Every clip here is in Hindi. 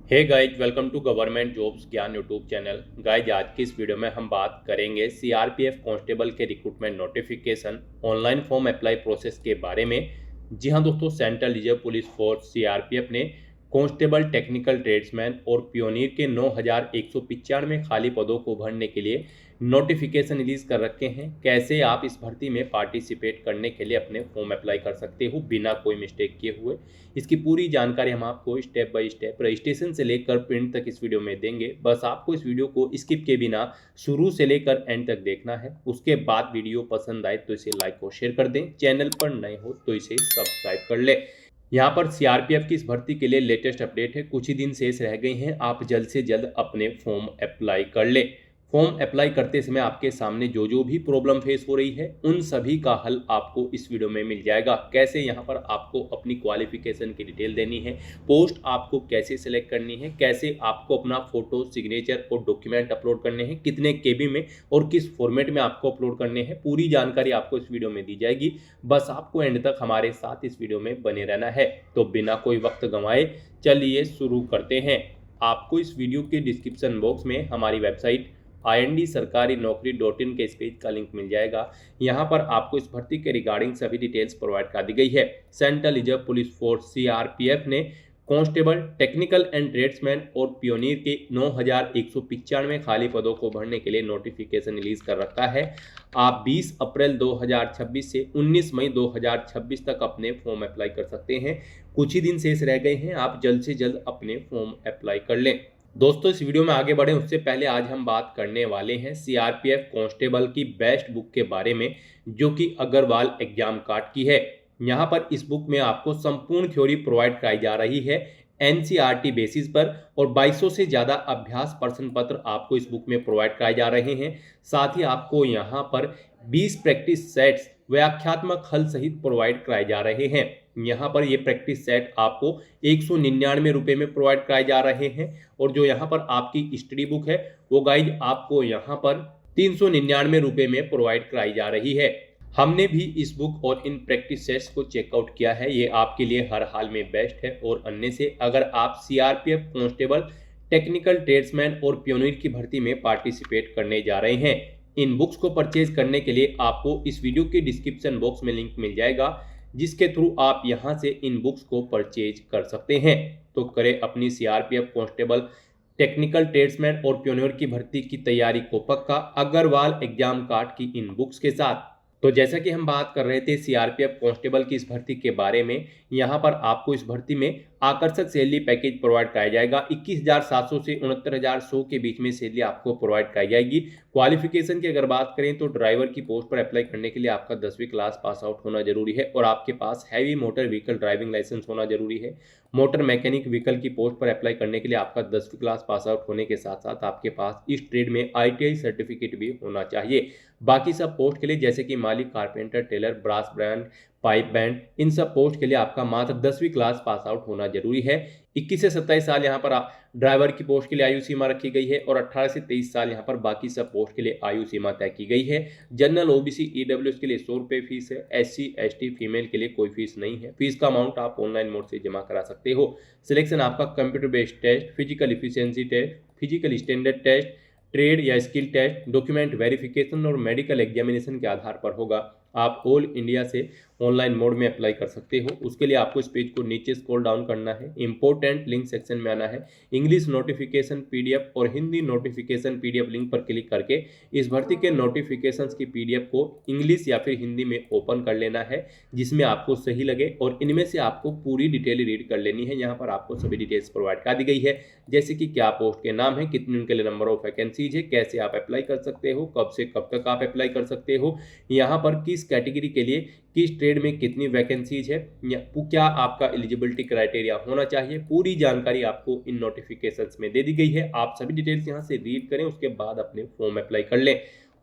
Hey guys, welcome to government jobs Gyan YouTube channel. Guys, आज की इस वीडियो में हम बात करेंगे सीआरपीएफ कांस्टेबल के recruitment notification online form apply process के बारे में। जी हाँ दोस्तों, central reserve police force CRPF ने कांस्टेबल, टेक्निकल ट्रेड्समैन और पियोनियर के 9,195 खाली पदों को भरने के लिए नोटिफिकेशन रिलीज कर रखे हैं। कैसे आप इस भर्ती में पार्टिसिपेट करने के लिए अपने फॉर्म अप्लाई कर सकते हो बिना कोई मिस्टेक किए हुए, इसकी पूरी जानकारी हम आपको स्टेप बाय स्टेप रजिस्ट्रेशन से लेकर प्रिंट तक इस वीडियो में देंगे। बस आपको इस वीडियो को स्किप के बिना शुरू से लेकर एंड तक देखना है। उसके बाद वीडियो पसंद आए तो इसे लाइक और शेयर कर दें। चैनल पर नए हो तो इसे सब्सक्राइब कर ले। यहाँ पर सीआरपीएफ की इस भर्ती के लिए लेटेस्ट अपडेट है। कुछ ही दिन शेष रह गए हैं, आप जल्द से जल्द अपने फॉर्म अप्लाई कर ले। फॉर्म अप्लाई करते समय आपके सामने जो जो भी प्रॉब्लम फेस हो रही है उन सभी का हल आपको इस वीडियो में मिल जाएगा। कैसे यहाँ पर आपको अपनी क्वालिफिकेशन की डिटेल देनी है, पोस्ट आपको कैसे सिलेक्ट करनी है, कैसे आपको अपना फोटो, सिग्नेचर और डॉक्यूमेंट अपलोड करने हैं, कितने केबी में और किस फॉर्मेट में आपको अपलोड करने हैं, पूरी जानकारी आपको इस वीडियो में दी जाएगी। बस आपको एंड तक हमारे साथ इस वीडियो में बने रहना है। तो बिना कोई वक्त गंवाए चलिए शुरू करते हैं। आपको इस वीडियो के डिस्क्रिप्शन बॉक्स में हमारी वेबसाइट IND-sarkari-naukri.in के इस पेज का लिंक मिल जाएगा। यहाँ पर आपको इस भर्ती के रिगार्डिंग सभी डिटेल्स प्रोवाइड कर दी गई है। Central reserve police force CRPF ने कांस्टेबल, टेक्निकल एंड ट्रेड्समैन और पियोनियर के 9,195 खाली पदों को भरने के लिए नोटिफिकेशन रिलीज कर रखा है। आप 20 अप्रैल 2026 से 19 मई 2026 तक अपने फॉर्म अप्लाई कर सकते हैं। कुछ ही दिन शेष रह गए हैं, आप जल्द से जल्द अपने फॉर्म अप्लाई कर लें। दोस्तों, इस वीडियो में आगे बढ़े उससे पहले आज हम बात करने वाले हैं सीआरपीएफ कांस्टेबल की बेस्ट बुक के बारे में, जो कि अग्रवाल एग्जाम कार्ड की है। यहाँ पर इस बुक में आपको संपूर्ण थ्योरी प्रोवाइड कराई जा रही है एनसीईआरटी बेसिस पर, और 2200 से ज़्यादा अभ्यास प्रश्न पत्र आपको इस बुक में प्रोवाइड कराए जा रहे हैं। साथ ही आपको यहाँ पर 20 प्रैक्टिस सेट्स व्याख्यात्मक हल सहित प्रोवाइड कराए जा रहे हैं। यहाँ पर ये प्रैक्टिस सेट आपको 199 रुपये में प्रोवाइड कराए जा रहे हैं, और जो यहाँ पर आपकी स्टडी बुक है वो गाइड आपको यहाँ पर 399 रुपये में प्रोवाइड कराई जा रही है। हमने भी इस बुक और इन प्रैक्टिस सेट्स को चेकआउट किया है, ये आपके लिए हर हाल में बेस्ट है। और अन्य से अगर आप सीआरपीएफ कांस्टेबल, टेक्निकल ट्रेड्समैन और पियोनियर की भर्ती में पार्टिसिपेट करने जा रहे हैं, इन बुक्स को परचेज करने के लिए आपको इस वीडियो के डिस्क्रिप्शन बॉक्स में लिंक मिल जाएगा, जिसके थ्रू आप यहां से इन बुक्स को परचेज कर सकते हैं। तो करें अपनी सीआरपीएफ कांस्टेबल, टेक्निकल ट्रेड्समैन और पियोनियर की भर्ती की तैयारी को पक्का अग्रवाल एग्जाम कार्ड की इन बुक्स के साथ। तो जैसा कि हम बात कर रहे थे सीआरपीएफ कांस्टेबल की इस भर्ती के बारे में, यहाँ पर आपको इस भर्ती में आकर्षक सैलरी पैकेज प्रोवाइड कराया जाएगा। 21,700 से 69,100 के बीच में सैलरी आपको प्रोवाइड कराई जाएगी। क्वालिफिकेशन की अगर बात करें तो ड्राइवर की पोस्ट पर अप्लाई करने के लिए आपका 10वीं क्लास पास आउट होना जरूरी है, और आपके पास heavy motor vehicle driving license होना जरूरी है। मोटर मैकेनिक व्हीकल की पोस्ट पर अप्लाई करने के लिए आपका 10वीं क्लास पास आउट होने के साथ साथ आपके पास इस ट्रेड में ITI सर्टिफिकेट भी होना चाहिए। बाकी सब पोस्ट के लिए जैसे कि मालिक, carpenter, tailor, brass band, pipe band, इन सब पोस्ट के लिए आपका मात्र 10वीं क्लास पास आउट होना जरूरी है। 21 से 27 साल यहाँ पर ड्राइवर की पोस्ट के लिए आयु सीमा रखी गई है, और 18 से 23 साल यहाँ पर बाकी सब पोस्ट के लिए आयु सीमा तय की गई है। जनरल, OBC, EWS के लिए 100 रुपये फीस है। SC ST फीमेल के लिए कोई फीस नहीं है। फीस का अमाउंट आप ऑनलाइन मोड से जमा करा सकते हो। सिलेक्शन आपका computer based test, physical efficiency test, physical standard test, trade या स्किल टेस्ट, डॉक्यूमेंट वेरिफिकेशन और मेडिकल एग्जामिनेशन के आधार पर होगा। आप ऑल इंडिया से ऑनलाइन मोड में अप्लाई कर सकते हो। उसके लिए आपको इस पेज को नीचे स्क्रॉल डाउन करना है, इंपॉर्टेंट लिंक सेक्शन में आना है, इंग्लिश नोटिफिकेशन PDF और हिंदी नोटिफिकेशन PDF लिंक पर क्लिक करके इस भर्ती के नोटिफिकेशंस की PDF को इंग्लिश या फिर हिंदी में ओपन कर लेना है, जिसमें आपको सही लगे, और इनमें से आपको पूरी डिटेल रीड कर लेनी है। यहाँ पर आपको सभी डिटेल्स प्रोवाइड कर दी गई है, जैसे कि क्या पोस्ट के नाम है, कितनी उनके लिए नंबर ऑफ वैकेंसीज है, कैसे आप अप्लाई कर सकते हो, कब से कब तक आप अप्लाई कर सकते हो, यहाँ पर किस कैटेगरी के लिए, किस ट्रेड में कितनी वैकेंसीज है, या क्या आपका एलिजिबिलिटी क्राइटेरिया होना चाहिए, पूरी जानकारी आपको इन नोटिफिकेशंस में दे दी गई है। आप सभी डिटेल्स यहाँ से रीड करें, उसके बाद अपने फॉर्म अप्लाई कर लें।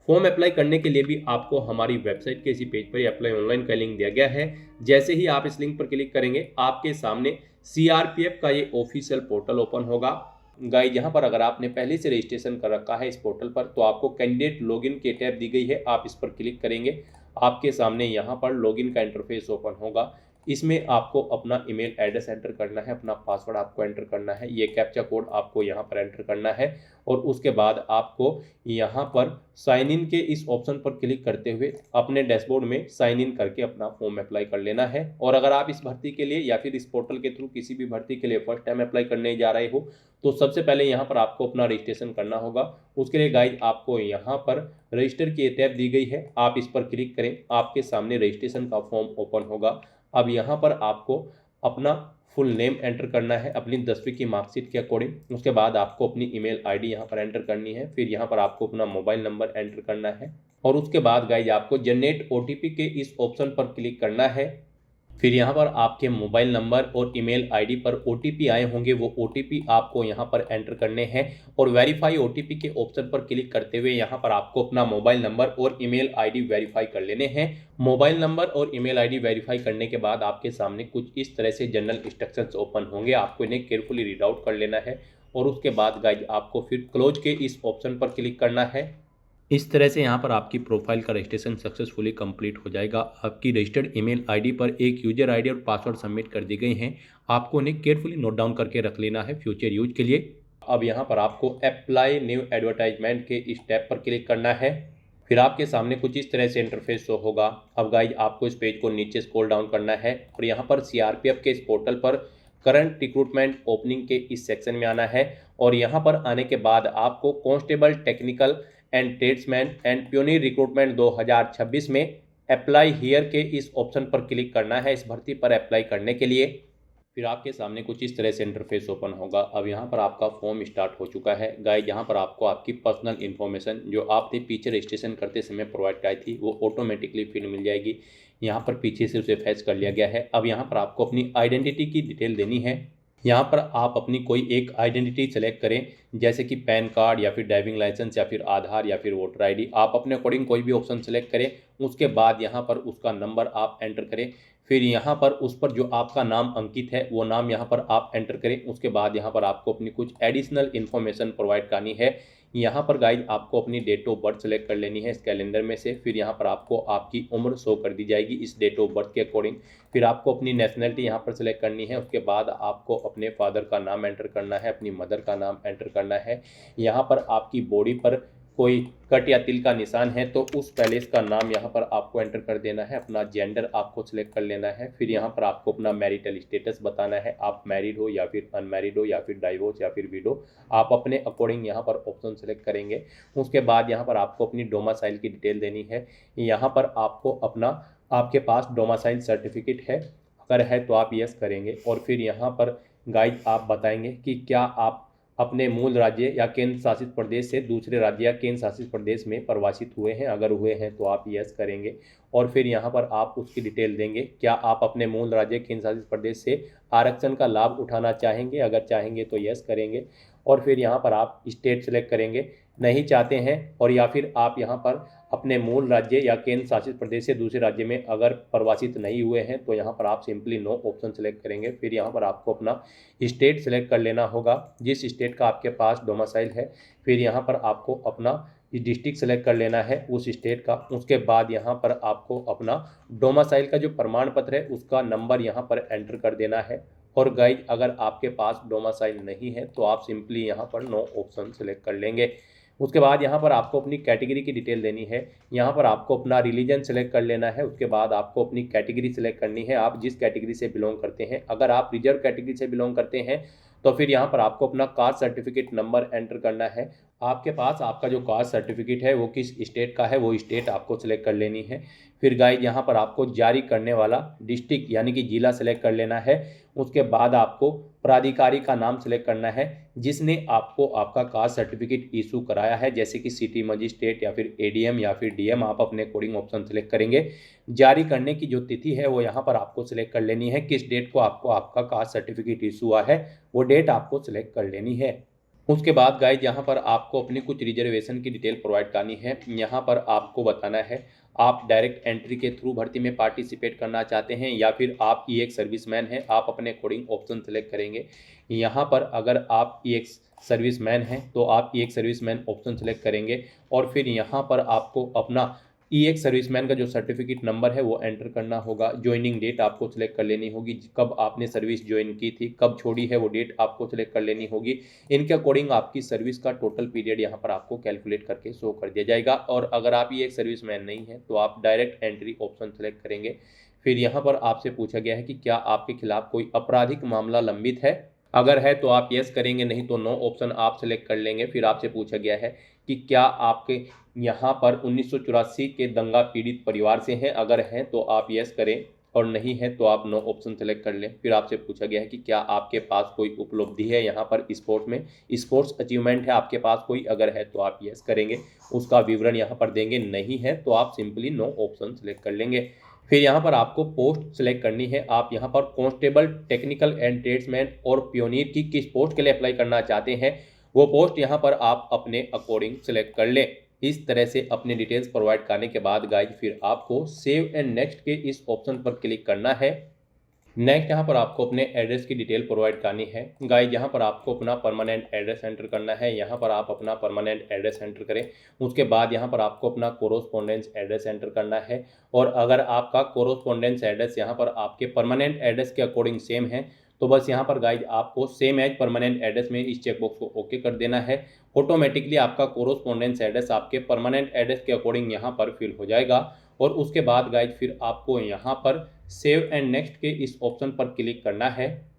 फॉर्म अप्लाई करने के लिए भी आपको हमारी वेबसाइट के इसी पेज पर अप्लाई ऑनलाइन का लिंक दिया गया है। जैसे ही आप इस लिंक पर क्लिक करेंगे, आपके सामने सीआरपीएफ का ये ऑफिशियल पोर्टल ओपन होगा। गाइस, यहाँ पर अगर आपने पहले से रजिस्ट्रेशन कर रखा है इस पोर्टल पर, तो आपको कैंडिडेट लॉगिन की टैब दी गई है, आप इस पर क्लिक करेंगे, आपके सामने यहाँ पर लॉगिन का इंटरफेस ओपन होगा। इसमें आपको अपना ईमेल एड्रेस एंटर करना है, अपना पासवर्ड आपको एंटर करना है, ये कैप्चा कोड आपको यहाँ पर एंटर करना है और उसके बाद आपको यहाँ पर साइन इन के इस ऑप्शन पर क्लिक करते हुए अपने डैशबोर्ड में साइन इन करके अपना फॉर्म अप्लाई कर लेना है। और अगर आप इस भर्ती के लिए या फिर इस पोर्टल के थ्रू किसी भी भर्ती के लिए फर्स्ट टाइम अप्लाई करने जा रहे हो तो सबसे पहले यहाँ पर आपको अपना रजिस्ट्रेशन करना होगा। उसके लिए गाइज आपको यहाँ पर रजिस्टर की टैब दी गई है, आप इस पर क्लिक करें, आपके सामने रजिस्ट्रेशन का फॉर्म ओपन होगा। अब यहाँ पर आपको अपना फुल नेम एंटर करना है अपनी 10वीं की मार्कशीट के अकॉर्डिंग। उसके बाद आपको अपनी ईमेल आईडी यहाँ पर एंटर करनी है, फिर यहाँ पर आपको अपना मोबाइल नंबर एंटर करना है और उसके बाद गाइज आपको जनरेट ओटीपी के इस ऑप्शन पर क्लिक करना है। फिर यहाँ पर आपके मोबाइल नंबर और ईमेल आईडी पर ओटीपी आए होंगे, वो ओटीपी आपको यहाँ पर एंटर करने हैं और वेरीफाई ओटीपी के ऑप्शन पर क्लिक करते हुए यहाँ पर आपको अपना मोबाइल नंबर और ईमेल आईडी वेरीफाई कर लेने हैं। मोबाइल नंबर और ईमेल आईडी वेरीफाई करने के बाद आपके सामने कुछ इस तरह से जनरल इंस्ट्रक्शंस ओपन होंगे, आपको इन्हें केयरफुली रीड आउट कर लेना है और उसके बाद गाइज आपको फिर क्लोज के इस ऑप्शन पर क्लिक करना है। इस तरह से यहाँ पर आपकी प्रोफाइल का रजिस्ट्रेशन सक्सेसफुली कंप्लीट हो जाएगा। आपकी रजिस्टर्ड ईमेल आईडी पर एक यूजर आईडी और पासवर्ड सबमिट कर दी गई हैं, आपको उन्हें केयरफुली नोट डाउन करके रख लेना है फ्यूचर यूज के लिए। अब यहाँ पर आपको अप्लाई न्यू एडवर्टाइजमेंट के इस टैब पर क्लिक करना है, फिर आपके सामने कुछ इस तरह से इंटरफेस शो होगा। अब गाइज आपको इस पेज को नीचे स्क्रॉल डाउन करना है और यहाँ पर सीआरपीएफ के इस पोर्टल पर करंट रिक्रूटमेंट ओपनिंग के इस सेक्शन में आना है और यहाँ पर आने के बाद आपको constable technical and tradesman and pioneer recruitment 2026 में अप्लाई हियर के इस ऑप्शन पर क्लिक करना है इस भर्ती पर अप्लाई करने के लिए। फिर आपके सामने कुछ इस तरह से इंटरफेस ओपन होगा। अब यहाँ पर आपका फॉर्म स्टार्ट हो चुका है। गाइस यहाँ पर आपको आपकी पर्सनल इन्फॉर्मेशन जो आपने पीछे रजिस्ट्रेशन करते समय प्रोवाइड कराई थी वो ऑटोमेटिकली फिल मिल जाएगी। यहाँ पर पीछे से उसे फैच कर लिया गया है। अब यहाँ पर आपको अपनी आइडेंटिटी की डिटेल देनी है। यहाँ पर आप अपनी कोई एक आइडेंटिटी सेलेक्ट करें, जैसे कि पैन कार्ड या फिर ड्राइविंग लाइसेंस या फिर आधार या फिर वोटर आईडी। आप अपने अकॉर्डिंग कोई भी ऑप्शन सेलेक्ट करें। उसके बाद यहाँ पर उसका नंबर आप एंटर करें, फिर यहाँ पर उस पर जो आपका नाम अंकित है वो नाम यहाँ पर आप एंटर करें। उसके बाद यहाँ पर आपको अपनी कुछ एडिशनल इन्फॉर्मेशन प्रोवाइड करनी है। यहाँ पर गाइज आपको अपनी डेट ऑफ बर्थ सेलेक्ट कर लेनी है इस कैलेंडर में से। फिर यहाँ पर आपको आपकी उम्र शो कर दी जाएगी इस डेट ऑफ बर्थ के अकॉर्डिंग। फिर आपको अपनी नेशनलिटी यहाँ पर सेलेक्ट करनी है। उसके बाद आपको अपने फादर का नाम एंटर करना है, अपनी मदर का नाम एंटर करना है। यहाँ पर आपकी बॉडी पर कोई कट या तिल का निशान है तो उस पैलेस का नाम यहाँ पर आपको एंटर कर देना है। अपना जेंडर आपको सिलेक्ट कर लेना है। फिर यहाँ पर आपको अपना मैरिटल स्टेटस बताना है, आप मैरिड हो या फिर अनमैरिड हो या फिर डाइवोर्स या फिर विडो। आप अपने अकॉर्डिंग यहाँ पर ऑप्शन सेलेक्ट करेंगे। उसके बाद यहाँ पर आपको अपनी डोमासाइल की डिटेल देनी है। यहाँ पर आपको अपना आपके पास डोमासाइल सर्टिफिकेट है, अगर है तो आप यस करेंगे और फिर यहाँ पर गाइड आप बताएंगे कि क्या आप अपने मूल राज्य या केंद्र शासित प्रदेश से दूसरे राज्य या केंद्र शासित प्रदेश में प्रवासित हुए हैं, अगर हुए हैं तो आप यस करेंगे और फिर यहाँ पर आप उसकी डिटेल देंगे। क्या आप अपने मूल राज्य केंद्र शासित प्रदेश से आरक्षण का लाभ उठाना चाहेंगे, अगर चाहेंगे तो यस करेंगे और फिर यहाँ पर आप स्टेट सेलेक्ट करेंगे, नहीं चाहते हैं और या फिर आप यहाँ पर अपने मूल राज्य या केंद्र शासित प्रदेश से दूसरे राज्य में अगर प्रवासित नहीं हुए हैं तो यहाँ पर आप सिंपली नो ऑप्शन सेलेक्ट करेंगे। फिर यहाँ पर आपको अपना स्टेट सेलेक्ट कर लेना होगा, जिस स्टेट का आपके पास डोमिसाइल है। फिर यहाँ पर आपको अपना डिस्ट्रिक्ट सेलेक्ट कर लेना है उस स्टेट का। उसके बाद यहाँ पर आपको अपना डोमिसाइल का जो प्रमाण पत्र है उसका नंबर यहाँ पर एंटर कर देना है। और गाइज अगर आपके पास डोमिसाइल नहीं है तो आप सिंपली यहाँ पर नो ऑप्शन सेलेक्ट कर लेंगे। उसके बाद यहाँ पर आपको अपनी कैटेगरी की डिटेल देनी है। यहाँ पर आपको अपना रिलीजन सेलेक्ट कर लेना है। उसके बाद आपको अपनी कैटेगरी सेलेक्ट करनी है, आप जिस कैटेगरी से बिलोंग करते हैं। अगर आप रिजर्व कैटेगरी से बिलोंग करते हैं तो फिर यहाँ पर आपको अपना कास्ट सर्टिफिकेट नंबर एंटर करना है। आपके पास आपका जो कास्ट सर्टिफिकेट है वो किस स्टेट का है वो स्टेट आपको सेलेक्ट कर लेनी है। फिर गाइज यहाँ पर आपको जारी करने वाला डिस्ट्रिक्ट यानी कि जिला सेलेक्ट कर लेना है। उसके बाद आपको प्राधिकारी का नाम सेलेक्ट करना है जिसने आपको आपका कास्ट सर्टिफिकेट इशू कराया है, जैसे कि सिटी मजिस्ट्रेट या फिर एडीएम या फिर डीएम। आप अपने कोडिंग ऑप्शन सेलेक्ट करेंगे। जारी करने की जो तिथि है वो यहाँ पर आपको सिलेक्ट कर लेनी है, किस डेट को आपको आपका कास्ट सर्टिफिकेट इशू हुआ है वो डेट आपको सिलेक्ट कर लेनी है। उसके बाद गाइज यहाँ पर आपको अपनी कुछ रिजर्वेशन की डिटेल प्रोवाइड करनी है। यहाँ पर आपको बताना है आप डायरेक्ट एंट्री के थ्रू भर्ती में पार्टिसिपेट करना चाहते हैं या फिर आप ई एक सर्विसमैन हैं। आप अपने अकॉर्डिंग ऑप्शन सेलेक्ट करेंगे। यहाँ पर अगर आप ई एक सर्विसमैन हैं तो आप ई एक सर्विसमैन ऑप्शन सेलेक्ट करेंगे और फिर यहाँ पर आपको अपना ई एक सर्विसमैन का जो सर्टिफिकेट नंबर है वो एंटर करना होगा। ज्वाइनिंग डेट आपको सिलेक्ट कर लेनी होगी, कब आपने सर्विस ज्वाइन की थी, कब छोड़ी है वो डेट आपको सिलेक्ट कर लेनी होगी। इनके अकॉर्डिंग आपकी सर्विस का टोटल पीरियड यहाँ पर आपको कैलकुलेट करके शो कर दिया जाएगा। और अगर आप ये एक सर्विसमैन नहीं है तो आप डायरेक्ट एंट्री ऑप्शन सेलेक्ट करेंगे। फिर यहाँ पर आपसे पूछा गया है कि क्या आपके खिलाफ कोई आपराधिक मामला लंबित है। अगर है तो आप यस करेंगे, नहीं तो नो ऑप्शन आप सेलेक्ट कर लेंगे। फिर आपसे पूछा गया है कि क्या आपके यहाँ पर 1984 के दंगा पीड़ित परिवार से हैं। अगर हैं तो आप यस करें और नहीं है तो आप नो ऑप्शन सेलेक्ट कर लें। फिर आपसे पूछा गया है कि क्या आपके पास कोई उपलब्धि है यहाँ पर स्पोर्ट्स में, स्पोर्ट्स अचीवमेंट है आपके पास कोई। अगर है तो आप यस करेंगे, उसका विवरण यहाँ पर देंगे। नहीं है तो आप सिंपली नो ऑप्शन सेलेक्ट कर लेंगे। फिर यहाँ पर आपको पोस्ट सेलेक्ट करनी है। आप यहाँ पर कांस्टेबल, टेक्निकल एंड ट्रेड्समैन और पियोनियर की किस पोस्ट के लिए अप्लाई करना चाहते हैं वो पोस्ट यहाँ पर आप अपने अकॉर्डिंग सेलेक्ट कर लें। इस तरह से अपने डिटेल्स प्रोवाइड करने के बाद गाइज फिर आपको सेव एंड नेक्स्ट के इस ऑप्शन पर क्लिक करना है। नेक्स्ट यहाँ पर आपको अपने एड्रेस की डिटेल प्रोवाइड करनी है। गाइज यहाँ पर आपको अपना परमानेंट एड्रेस एंटर करना है। यहाँ पर आप अपना परमानेंट एड्रेस एंटर करें। उसके बाद यहाँ पर आपको अपना कोरोस्पोंडेंस एड्रेस एंटर करना है। और अगर आपका कोरोस्पोंडेंस एड्रेस यहाँ पर आपके परमानेंट एड्रेस के अकॉर्डिंग सेम है तो बस यहाँ पर गाइज आपको सेम एज परमानेंट एड्रेस में इस चेकबॉक्स को ओके कर देना है। ऑटोमेटिकली आपका कोरोस्पोंडेंस एड्रेस आपके परमानेंट एड्रेस के अकॉर्डिंग यहाँ पर फिल हो जाएगा। और उसके बाद गाइज फिर आपको यहाँ पर सेव एंड नेक्स्ट के इस ऑप्शन पर क्लिक करना है।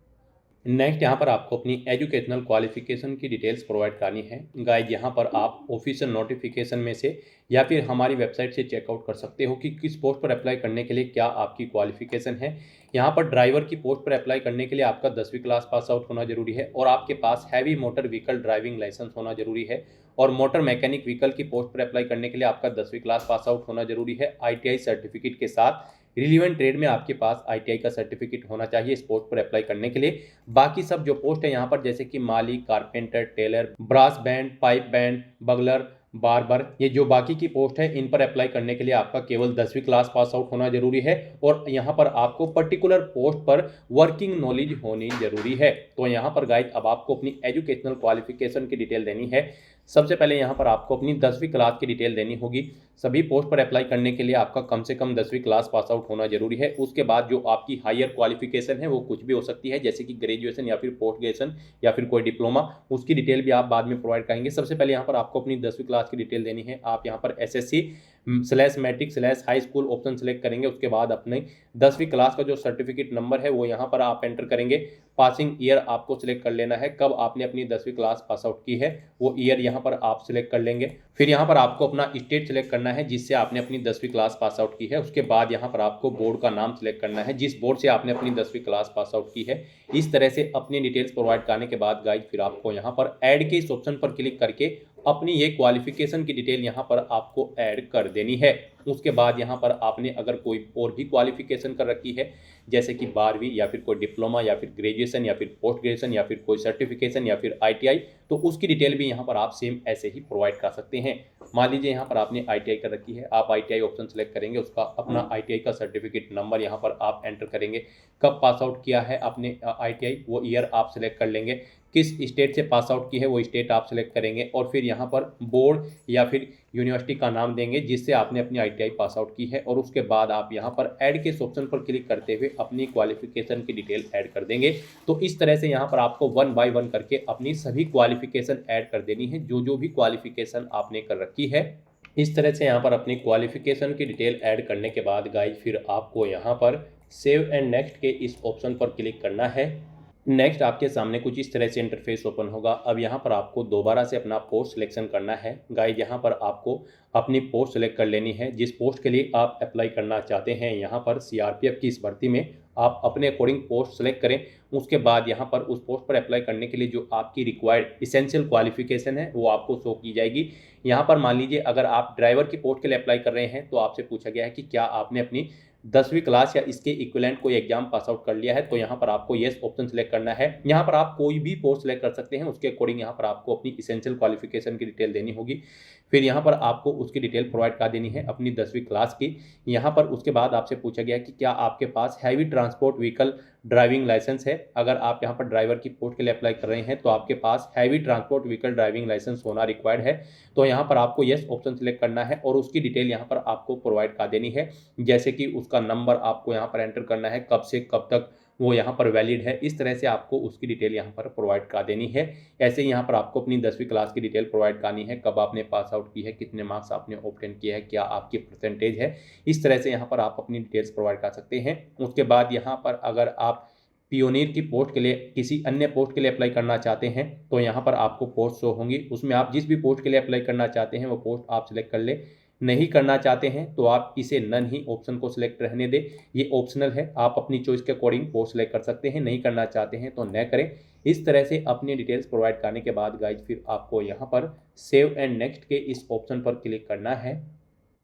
नेक्स्ट यहाँ पर आपको अपनी एजुकेशनल क्वालिफिकेशन की डिटेल्स प्रोवाइड करनी है। गाइज यहाँ पर आप ऑफिशियल नोटिफिकेशन में से या फिर हमारी वेबसाइट से चेकआउट कर सकते हो कि किस पोस्ट पर अप्लाई करने के लिए क्या आपकी क्वालिफिकेशन है। यहाँ पर ड्राइवर की पोस्ट पर अप्लाई करने के लिए आपका 10वीं क्लास पास आउट होना जरूरी है और आपके पास heavy motor vehicle driving license होना जरूरी है। और मोटर मैकेनिक व्हीकल की पोस्ट पर अप्लाई करने के लिए आपका 10वीं क्लास पास आउट होना जरूरी है। ITI सर्टिफिकेट के साथ रिलीवेंट ट्रेड में आपके पास ITI का सर्टिफिकेट होना चाहिए इस पोस्ट पर अप्लाई करने के लिए। बाकी सब जो पोस्ट है यहाँ पर जैसे कि माली, carpenter, tailor, brass band, pipe band, bugler, barber, ये जो बाकी की पोस्ट है इन पर अप्लाई करने के लिए आपका केवल 10वीं क्लास पास आउट होना जरूरी है। और यहाँ पर आपको पर्टिकुलर पोस्ट पर वर्किंग नॉलेज होनी जरूरी है। तो यहाँ पर गाइज अब आपको अपनी एजुकेशनल क्वालिफिकेशन की डिटेल देनी है। सबसे पहले यहाँ पर आपको अपनी 10वीं क्लास की डिटेल देनी होगी। सभी पोस्ट पर अप्लाई करने के लिए आपका कम से कम 10वीं क्लास पास आउट होना जरूरी है। उसके बाद जो आपकी हायर क्वालिफिकेशन है वो कुछ भी हो सकती है, जैसे कि ग्रेजुएशन या फिर पोस्ट ग्रेजुएशन या फिर कोई डिप्लोमा, उसकी डिटेल भी आप बाद में प्रोवाइड करेंगे। सबसे पहले यहाँ पर आपको अपनी 10वीं क्लास की डिटेल देनी है। आप यहाँ पर SSC/मैट्रिक/हाई स्कूल ऑप्शन सेलेक्ट करेंगे। उसके बाद अपने 10वीं क्लास का जो सर्टिफिकेट नंबर है वो यहाँ पर आप एंटर करेंगे। पासिंग ईयर आपको सिलेक्ट कर लेना है, कब आपने अपनी 10वीं क्लास पास आउट की है वो ईयर यहाँ पर आप सिलेक्ट कर लेंगे। फिर यहाँ पर आपको अपना स्टेट सिलेक्ट करना है जिससे आपने अपनी 10वीं क्लास पास आउट की है। उसके बाद यहाँ पर आपको बोर्ड का नाम सिलेक्ट करना है जिस बोर्ड से आपने अपनी 10वीं क्लास पास आउट की है। इस तरह से अपनी डिटेल्स प्रोवाइड करने के बाद गाइज फिर आपको यहाँ पर ऐड के इस ऑप्शन पर क्लिक करके अपनी ये क्वालिफिकेशन की डिटेल यहाँ पर आपको ऐड कर देनी है। उसके बाद यहाँ पर आपने अगर कोई और भी क्वालिफिकेशन कर रखी है जैसे कि 12वीं या फिर कोई डिप्लोमा या फिर ग्रेजुएशन या फिर पोस्ट ग्रेजुएशन या फिर कोई सर्टिफिकेशन या फिर ITI, तो उसकी डिटेल भी यहाँ पर आप सेम ऐसे ही प्रोवाइड कर सकते हैं। मान लीजिए यहाँ पर आपने ITI कर रखी है, आप ITI ऑप्शन सेलेक्ट करेंगे। उसका अपना ITI का सर्टिफिकेट नंबर यहाँ पर आप एंटर करेंगे। कब पास आउट किया है आपने ITI वो ईयर आप सिलेक्ट कर लेंगे। किस स्टेट से पास आउट की है वो स्टेट आप सिलेक्ट करेंगे। और फिर यहाँ पर बोर्ड या फिर यूनिवर्सिटी का नाम देंगे जिससे आपने अपनी ITI पास आउट की है। और उसके बाद आप यहाँ पर ऐड के इस ऑप्शन पर क्लिक करते हुए अपनी क्वालिफिकेशन की डिटेल ऐड कर देंगे। तो इस तरह से यहाँ पर आपको 1 बाय 1 करके अपनी सभी क्वालिफिकेशन ऐड कर देनी है, जो भी क्वालिफिकेशन आपने कर रखी है। इस तरह से यहाँ पर अपनी क्वालिफिकेशन की डिटेल ऐड करने के बाद गाइज फिर आपको यहाँ पर सेव एंड नेक्स्ट के इस ऑप्शन पर क्लिक करना है। नेक्स्ट आपके सामने कुछ इस तरह से इंटरफेस ओपन होगा। अब यहाँ पर आपको दोबारा से अपना पोस्ट सिलेक्शन करना है। गाइज यहाँ पर आपको अपनी पोस्ट सिलेक्ट कर लेनी है जिस पोस्ट के लिए आप अप्लाई करना चाहते हैं। यहाँ पर CRPF की इस भर्ती में आप अपने अकॉर्डिंग पोस्ट सेलेक्ट करें। उसके बाद यहाँ पर उस पोस्ट पर अप्लाई करने के लिए जो आपकी रिक्वायर्ड इसेंशियल क्वालिफिकेशन है वो आपको शो की जाएगी। यहाँ पर मान लीजिए अगर आप ड्राइवर की पोस्ट के लिए अप्लाई कर रहे हैं तो आपसे पूछा गया है कि क्या आपने अपनी 10वीं क्लास या इसके इक्विवेलेंट कोई एग्जाम पास आउट कर लिया है, तो यहाँ पर आपको येस ऑप्शन सेलेक्ट करना है। यहाँ पर आप कोई भी पोस्ट सेलेक्ट कर सकते हैं, उसके अकॉर्डिंग यहाँ पर आपको अपनी इसेंशियल क्वालिफिकेशन की डिटेल देनी होगी। फिर यहाँ पर आपको उसकी डिटेल प्रोवाइड कर देनी है अपनी 10वीं क्लास की। यहाँ पर उसके बाद आपसे पूछा गया कि क्या आपके पास heavy transport vehicle driving license है। अगर आप यहाँ पर ड्राइवर की पोस्ट के लिए अप्लाई कर रहे हैं तो आपके पास heavy transport vehicle driving license होना रिक्वायर्ड है। तो यहाँ पर आपको यस ऑप्शन सेलेक्ट करना है और उसकी डिटेल यहाँ पर आपको प्रोवाइड कर देनी है, जैसे कि उसका नंबर आपको यहाँ पर एंटर करना है, कब से कब तक वो यहाँ पर वैलिड है, इस तरह से आपको उसकी डिटेल यहाँ पर प्रोवाइड कर देनी है। ऐसे ही यहाँ पर आपको अपनी 10वीं क्लास की डिटेल प्रोवाइड करनी है, कब आपने पास आउट की है, कितने मार्क्स आपने ऑब्टेन किया है, क्या आपकी परसेंटेज है। इस तरह से यहाँ पर आप अपनी डिटेल्स प्रोवाइड कर सकते हैं। उसके बाद यहाँ पर अगर आप पियोनियर की पोस्ट के लिए किसी अन्य पोस्ट के लिए अप्लाई करना चाहते हैं तो यहाँ पर आपको पोस्ट शो होंगी, उसमें आप जिस भी पोस्ट के लिए अप्लाई करना चाहते हैं वो पोस्ट आप सिलेक्ट कर ले। नहीं करना चाहते हैं तो आप इसे नन ही ऑप्शन को सिलेक्ट रहने दें, ये ऑप्शनल है, आप अपनी चॉइस के अकॉर्डिंग पोस्ट सिलेक्ट कर सकते हैं। नहीं करना चाहते हैं तो न करें। इस तरह से अपनी डिटेल्स प्रोवाइड करने के बाद गाइज फिर आपको यहाँ पर सेव एंड नेक्स्ट के इस ऑप्शन पर क्लिक करना है।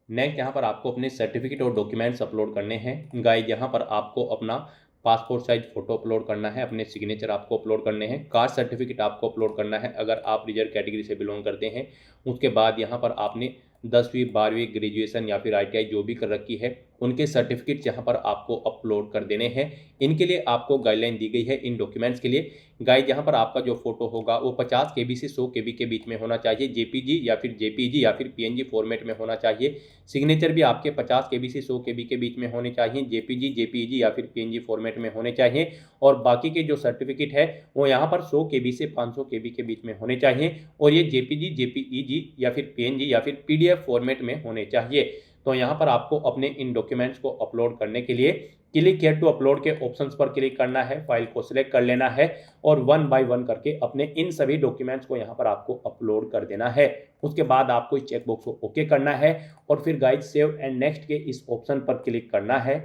नेक्स्ट यहाँ पर आपको अपने सर्टिफिकेट और डॉक्यूमेंट्स अपलोड करने हैं। गाइज यहाँ पर आपको अपना पासपोर्ट साइज फोटो अपलोड करना है, अपने सिग्नेचर आपको अपलोड करने हैं, कास्ट सर्टिफिकेट आपको अपलोड करना है अगर आप रिजर्व कैटेगरी से बिलोंग करते हैं। उसके बाद यहाँ पर आपने 10वीं 12वीं ग्रेजुएशन या फिर ITI जो भी कर रखी है उनके सर्टिफिकेट्स यहाँ पर आपको अपलोड कर देने हैं। इनके लिए आपको गाइडलाइन दी गई है इन डॉक्यूमेंट्स के लिए। गाइड यहाँ पर आपका जो फोटो होगा वो 50 KB से 100 KB के बीच में होना चाहिए, JPG या फिर JPG या फिर PNG फॉर्मेट में होना चाहिए। सिग्नेचर भी आपके 50 KB से 100 KB के बीच में होने चाहिए, JPG JPG या फिर PNG फॉर्मेट में होने चाहिए। और बाकी के जो सर्टिफिकेट है वो यहाँ पर 100 KB से 500 KB के बीच में होने चाहिए और ये JPG JPEG या फिर PNG या फिर PDF फॉर्मेट में होने चाहिए। तो यहाँ पर आपको अपने इन डॉक्यूमेंट्स को अपलोड करने के लिए क्लिक हियर टू अपलोड के ऑप्शंस पर क्लिक करना है, फाइल को सिलेक्ट कर लेना है और 1 बाय 1 करके अपने इन सभी डॉक्यूमेंट्स को यहाँ पर आपको अपलोड कर देना है। उसके बाद आपको इस चेकबॉक्स को ओके करना है और फिर गाइड सेव एंड नेक्स्ट के इस ऑप्शन पर क्लिक करना है।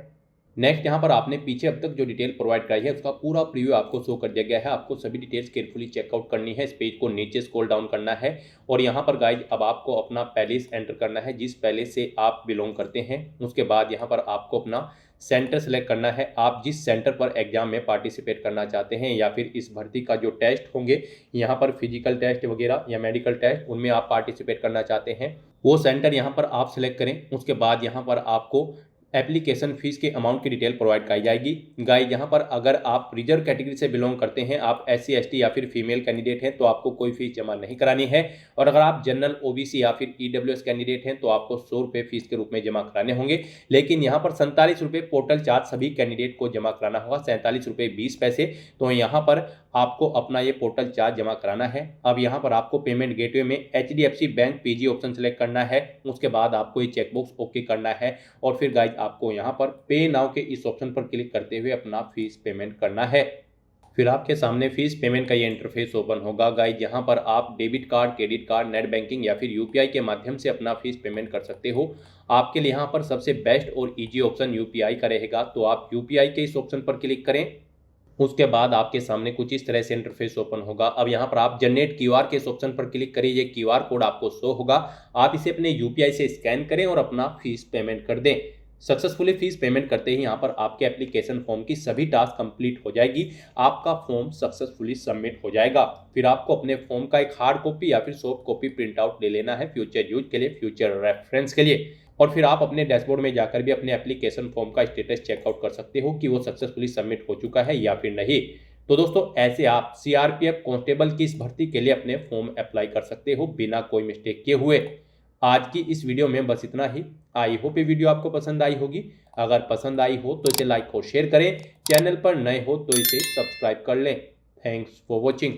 नेक्स्ट यहाँ पर आपने पीछे अब तक जो डिटेल प्रोवाइड कराई है उसका पूरा प्रीव्यू आपको शो कर दिया गया है। आपको सभी डिटेल्स केयरफुली चेकआउट करनी है, इस पेज को नीचे स्क्रॉल डाउन करना है और यहाँ पर गाइज अब आपको अपना पैलेस एंटर करना है, जिस पैलेस से आप बिलोंग करते हैं। उसके बाद यहाँ पर आपको अपना सेंटर सेलेक्ट करना है, आप जिस सेंटर पर एग्जाम में पार्टिसिपेट करना चाहते हैं या फिर इस भर्ती का जो टेस्ट होंगे यहाँ पर फिजिकल टेस्ट वगैरह या मेडिकल टेस्ट उनमें आप पार्टिसिपेट करना चाहते हैं वो सेंटर यहाँ पर आप सिलेक्ट करें। उसके बाद यहाँ पर आपको एप्लीकेशन फीस के अमाउंट की डिटेल प्रोवाइड कराई जाएगी। गाइस यहाँ पर अगर आप रिजर्व कैटेगरी से बिलोंग करते हैं, आप SC ST या फिर फीमेल कैंडिडेट हैं तो आपको कोई फीस जमा नहीं करानी है और अगर आप जनरल OBC या फिर EWS कैंडिडेट हैं तो आपको 100 रुपये फीस के रूप में जमा कराने होंगे। लेकिन यहाँ पर 47 रुपये पोर्टल चार्ज सभी कैंडिडेट को जमा कराना होगा, 47 रुपये 20 पैसे। तो यहाँ पर आपको अपना ये पोर्टल चार्ज जमा कराना है। अब यहाँ पर आपको पेमेंट गेटवे में HDFC bank PG option select करना है। उसके बाद आपको ये चेकबॉक्स ओके करना है और फिर गाइज आपको यहाँ पर पे नाउ के इस ऑप्शन पर क्लिक करते हुए अपना फीस पेमेंट करना है। फिर आपके सामने फीस पेमेंट का ये इंटरफेस ओपन होगा। गाइज यहाँ पर आप debit card, credit card, net banking या फिर UPI के माध्यम से अपना फीस पेमेंट कर सकते हो। आपके लिए यहाँ पर सबसे बेस्ट और ईजी ऑप्शन UPI का रहेगा, तो आप UPI के इस ऑप्शन पर क्लिक करें। उसके बाद आपके सामने कुछ इस तरह से इंटरफेस ओपन होगा। अब यहाँ पर आप जनरेट QR के इस ऑप्शन पर क्लिक करिए, ये QR कोड आपको शो होगा, आप इसे अपने UPI से स्कैन करें और अपना फीस पेमेंट कर दें। सक्सेसफुली फीस पेमेंट करते ही यहाँ पर आपके एप्लीकेशन फॉर्म की सभी टास्क कंप्लीट हो जाएगी, आपका फॉर्म सक्सेसफुली सबमिट हो जाएगा। फिर आपको अपने फॉर्म का एक हार्ड कॉपी या फिर सॉफ्ट कॉपी प्रिंट आउट ले लेना है फ्यूचर यूज के लिए, फ्यूचर रेफरेंस के लिए। और फिर आप अपने डैशबोर्ड में जाकर भी अपने एप्लीकेशन फॉर्म का स्टेटस चेकआउट कर सकते हो कि वो सक्सेसफुली सबमिट हो चुका है या फिर नहीं। तो दोस्तों ऐसे आप CRPF कांस्टेबल की इस भर्ती के लिए अपने फॉर्म अप्लाई कर सकते हो बिना कोई मिस्टेक किए हुए। आज की इस वीडियो में बस इतना ही। आई होप ये वीडियो आपको पसंद आई होगी। अगर पसंद आई हो तो इसे लाइक और शेयर करें, चैनल पर नए हो तो इसे सब्सक्राइब कर लें। Thanks for watching.